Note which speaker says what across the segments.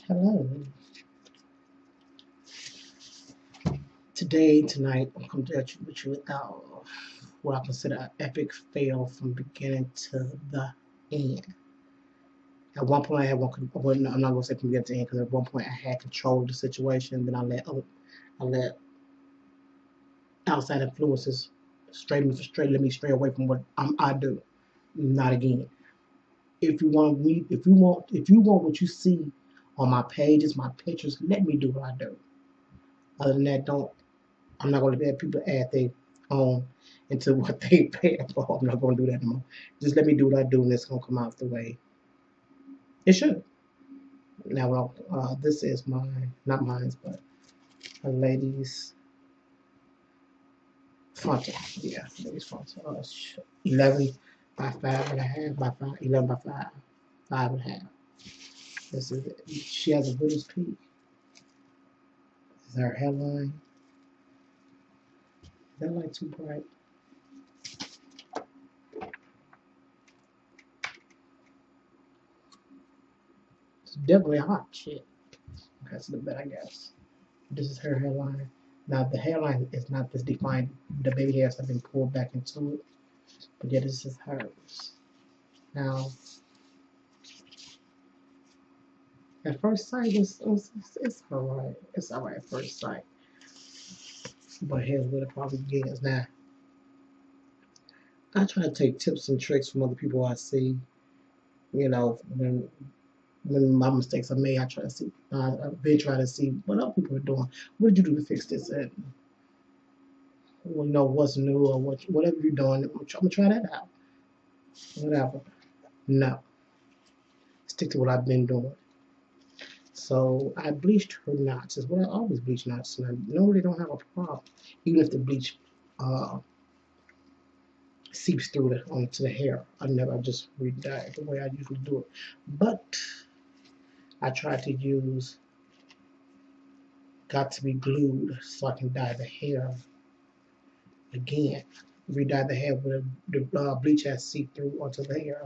Speaker 1: Hello. Tonight, I'm coming to you with you what I consider an epic fail from beginning to the end. At one point, I had one. Well, no, I'm not gonna say from beginning to end because at one point I had control of the situation. Then I let outside influences let me stray away from what I do. Not again. If you want what you see on my pages, my pictures, let me do what I do. Other than that, don't. I'm not going to let people add their own into what they pay for. I'm not going to do that anymore. Just let me do what I do, and it's going to come out the way it should. Now, this is not mine, but a lady's frontal. Yeah, lady's frontal. 11 by 5.5 by 5, 11 by 5, 5.5. This is it. She has a Buddhist peak. This is her hairline. Is that light too bright? It's definitely hot shit. That's the bit, I guess. This is her hairline. Now the hairline is not this defined. The baby hairs have been pulled back into it. But yeah, this is hers. Now, at first sight, it's alright. It's alright at first sight. But here's where the problem begins. Now, I try to take tips and tricks from other people I see. You know, when my mistakes are made, I try to see. I've been trying to see what other people are doing. What did you do to fix this? And well, you know what's new or whatever you're doing. I'm gonna try that out. Whatever. No. Stick to what I've been doing. So I bleached her knots. Is what I always bleach knots, and I normally don't have a problem, even if the bleach uh, seeps through onto the hair. I just re-dye it the way I usually do it. But I try to use got to be glued so I can dye the hair again. Re-dye the hair where the bleach has seeped through onto the hair.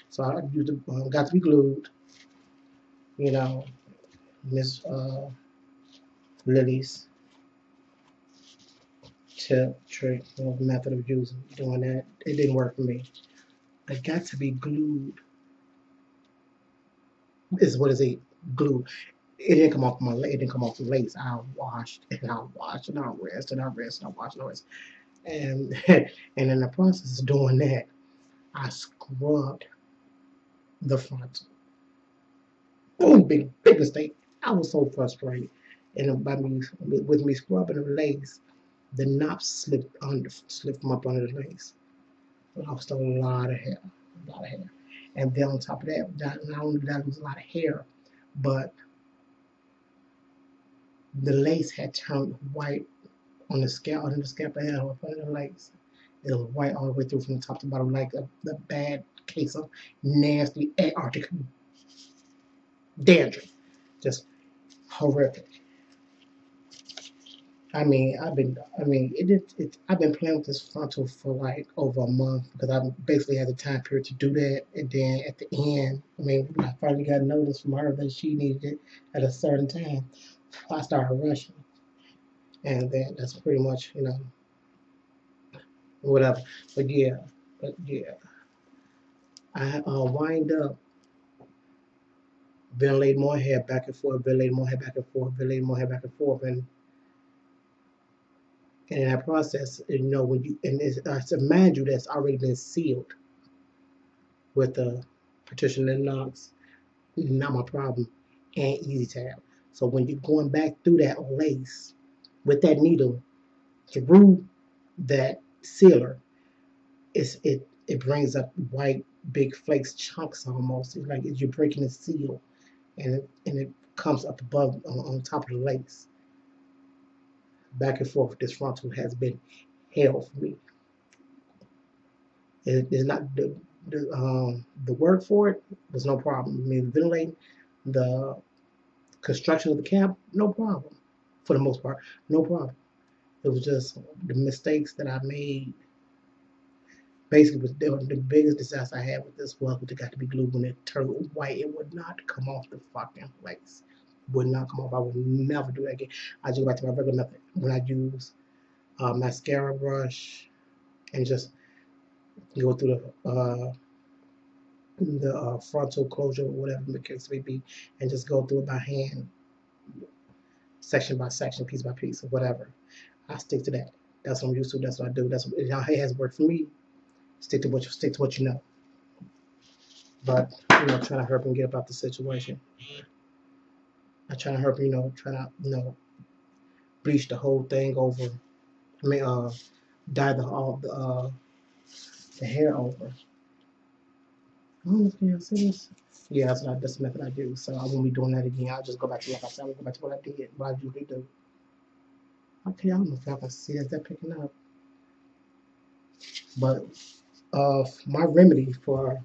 Speaker 1: So I use the got to be glued. You know, Miss Lily's tip, trick, method of doing that. It didn't work for me. I got to be glued. Is what is it? Glue. It didn't come off my leg. It didn't come off the lace. I washed and I washed and I rinsed and I rinsed and I washed and I rinsed. And and in the process of doing that, I scrubbed the front. Boom, big mistake. I was so frustrated. And with me scrubbing the lace, the knot slipped from up under the lace. Lost a lot of hair, a lot of hair. And then on top of that, not only did I lose a lot of hair, but the lace had turned white on the scalp, under the scalp of hair, under the lace. It was white all the way through from the top to bottom, like the bad case of nasty Antarctic dandruff. Just horrific. I've been playing with this frontal for like over a month because I basically had the time period to do that. And then at the end, I finally got notice from her that she needed it at a certain time. I started rushing. And then that's pretty much, whatever. But yeah, I wind up ventilating more hair back and forth, ventilating more hair back and forth, ventilating more hair back and forth. And in that process, when you, and it's, so mind you, that's already been sealed with a partition and locks, not my problem, and easy tab. So when you're going back through that lace with that needle through that sealer, it brings up white big flakes chunks almost. It's like you're breaking the seal, and it comes up above on top of the lace. Back and forth, this frontal has been hell for me. It is not the work for it was no problem. Ventilating, the construction of the cap, no problem. For the most part, no problem. It was just the mistakes that I made basically was the biggest disaster I had with this was it got to be glued when it turned white. It would not come off the fucking place. Would not come off. I would never do that again. I just go back to my regular method when I use mascara brush and just go through the frontal closure, whatever the case may be, and just go through it by hand, section by section, piece by piece, or whatever. I stick to that. That's what I'm used to. That's what I do. That's what it has worked for me. Stick to what you know. But trying to help him get about the situation. I try to help him, try to bleach the whole thing over. I mean, dye the hair over. I don't know if you see this. Yeah, that's the method I do. So I won't be doing that again. I'll just go back to like I said. I'll go back to what I did, what I usually do. Okay, I don't know if y'all can see that picking up. But my remedy for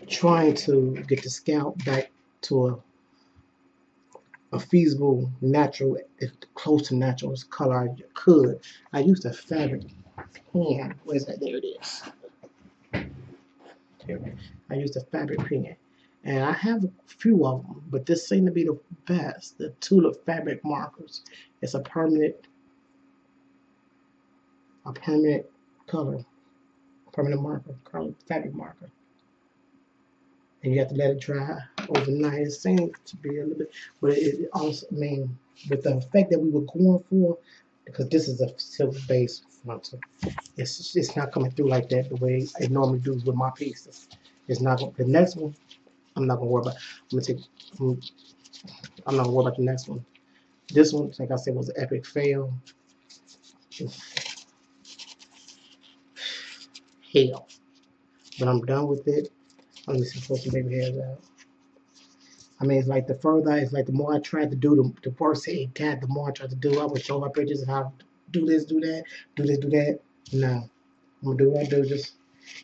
Speaker 1: trying to get the scalp back to a feasible natural, if close to natural color I could, I used a fabric pen. Where's that? There it is. I used a fabric pen, and I have a few of them, but this seemed to be the best. The Tulip fabric markers. It's a permanent color, permanent marker, fabric marker, and you have to let it dry overnight. It seems to be a little bit, but it also, I mean, with the effect that we were going for, because this is a silk base frontal, it's not coming through like that the way it normally does with my pieces. It's not. The next one, I'm not gonna worry about. I'm not gonna worry about the next one. This one, like I said, was an epic fail. Hell, but I'm done with it. Let me see, pull some baby hairs out. I mean, it's like the further, it's like the more I tried to do, the worse it got. The more I tried to do, I would show my pictures of how to do this, do that, do this, do that. No, I'm gonna do what I do. Just,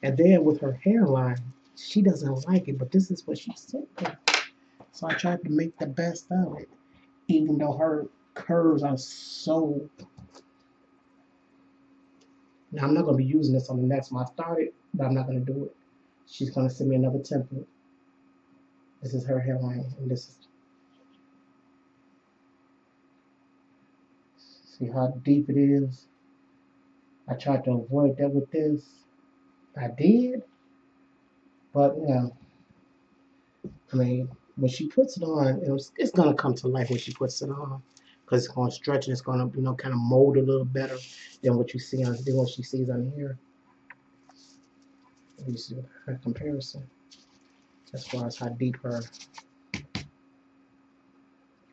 Speaker 1: and then with her hairline, she doesn't like it, but this is what she said. So I tried to make the best of it, even though her curves are so. Now I'm not gonna be using this on the next one. I started, but I'm not gonna do it. She's gonna send me another template. This is her hairline, and this is. See how deep it is? I tried to avoid that with this. I did, but I mean, when she puts it on, it's gonna come to life when she puts it on, because it's gonna stretch and it's gonna, kind of mold a little better than what you see on what she sees on here. You see her comparison as far as how deep her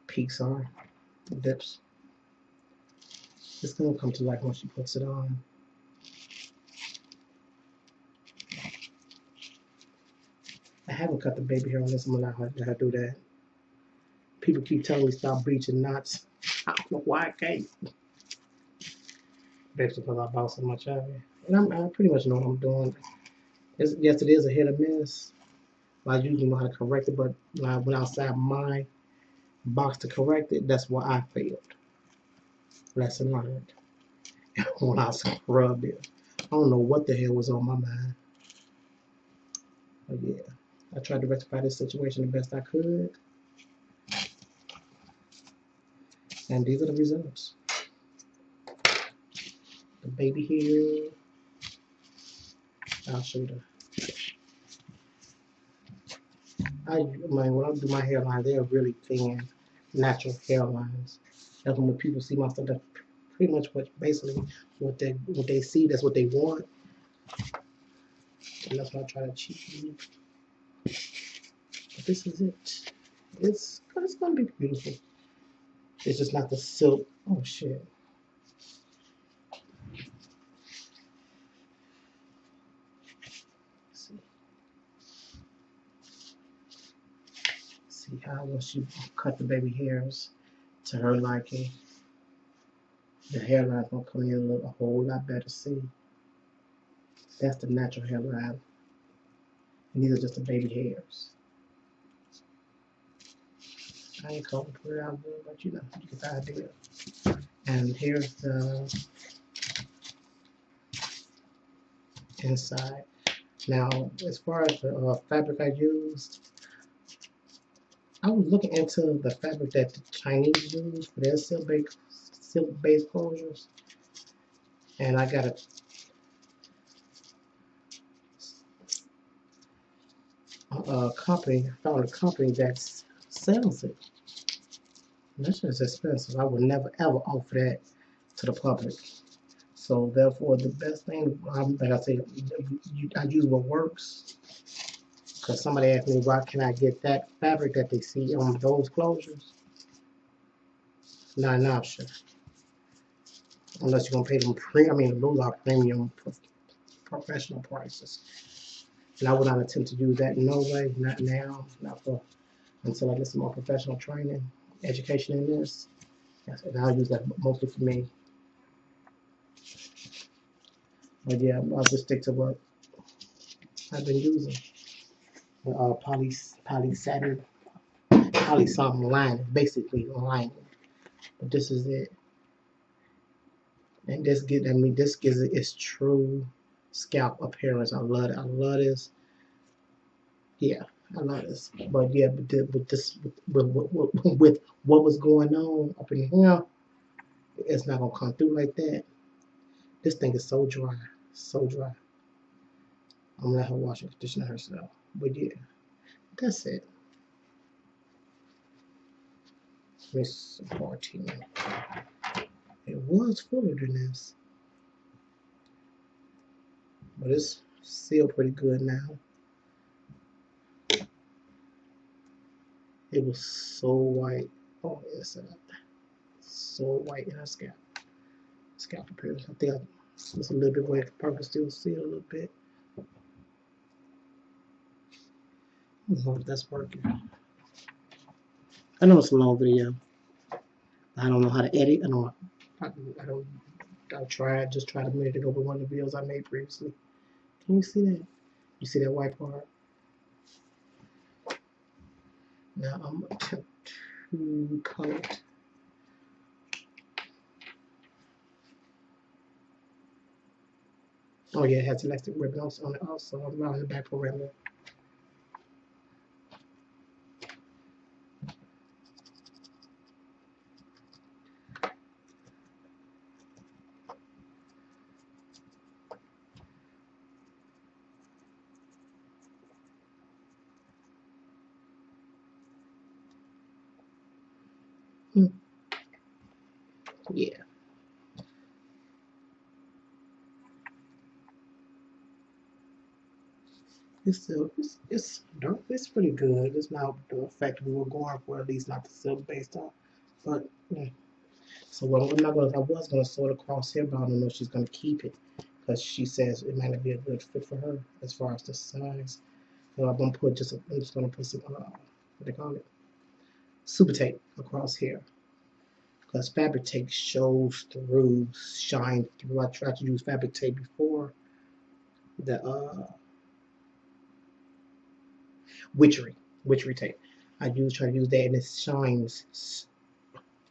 Speaker 1: peaks are, dips. It's gonna come to life when she puts it on. I haven't cut the baby hair on this. I'm gonna let her do that. People keep telling me stop bleaching knots. I don't know why I can't. Basically because I bought so much of it. And I pretty much know what I'm doing. Yes, it is a hit or miss. I usually know how to correct it, but when I went outside my box to correct it, that's why I failed. Lesson learned. When I scrubbed it, I don't know what the hell was on my mind. But yeah, I tried to rectify this situation the best I could. And these are the results. The baby hair. I'll show you when I do my hairline, they're really thin, natural hairlines. That's when people see my stuff, that's pretty much basically what they see, that's what they want. And that's what I try to achieve. But this is it. It's gonna be beautiful. It's just not the silk. Oh shit. See how when she cut the baby hairs to her liking, the hairline's gonna come in a whole lot better. See, that's the natural hairline, and these are just the baby hairs. I ain't calling to put it out there, but you get the idea. And here's the inside. Now, as far as the fabric I used, I was looking into the fabric that the Chinese use for their silk-based closures, and I got a company, found a company that sells it. And that's just expensive. I would never ever offer that to the public. So therefore, the best thing, like I say, I use what works. Because somebody asked me, why can I get that fabric that they see on those closures? Not an option. Unless you're going to pay them those are premium professional prices. And I would not attempt to do that in no way, not now, not for, until I get some more professional training, education in this. And I'll use that mostly for me. But yeah, I'll just stick to what I've been using. Poly satin, poly something lining, basically lining. But this is it. And this gives it its true scalp appearance. I love it. I love this. Yeah, I love this. But yeah, with what was going on up in here, it's not gonna come through like that. This thing is so dry, so dry. I'm gonna let her wash and condition herself. But yeah, that's it. Miss 14. It was fuller than this, but it's still pretty good now. It was so white. Oh, it's so white in her scalp appearance. I think it's a little bit wet. Probably can still see it a little bit. As long as that's working. I know it's a long video. I don't know how to edit. I tried just tried a minute ago with one of the videos I made previously. Can you see that? You see that white part? Now I'm going to color it. Oh yeah, it has elastic ribbon on it also around the back perimeter. Yeah. It's dark. It's pretty good. It's not the effect we were going for, at least not the silk based on. But yeah. So what I'm not gonna, I was gonna sew it across here, but I don't know if she's gonna keep it because she says it might not be a good fit for her as far as the size. So I'm gonna put I'm just gonna put some what they call it, super tape across here because fabric tape shows through, shine through. I tried to use fabric tape before the witchery tape. I try to use that and it shines.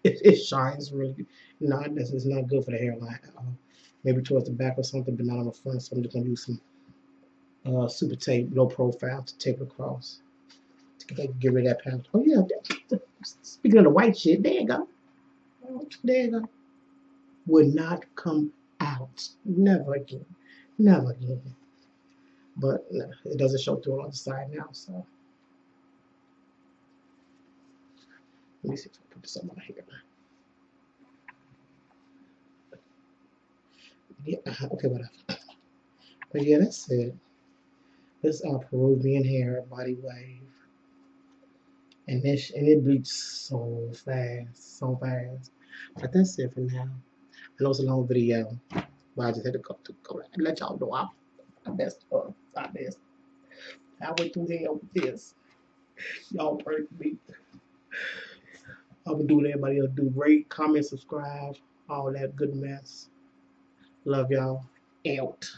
Speaker 1: It shines really. No, it's not good for the hairline. Maybe towards the back or something, but not on the front. So I'm just gonna use some super tape, low profile, to tape it across to get rid of that patch. Oh yeah, speaking of the white shit, there you go. There you go. Would not come out. Never again. Never again. But no, it doesn't show through on the side now. So let me see if I can put this on my hair. Yeah, okay, whatever. But yeah, that's it. This Peruvian hair body wave, and it bleeds so fast. But that's it for now. I know it's a long video, but I just had to go and let y'all know I messed up. I went through there with this. Y'all hurt me. I would do what everybody else do. Rate, comment, subscribe, all that good mess. Love y'all. Out.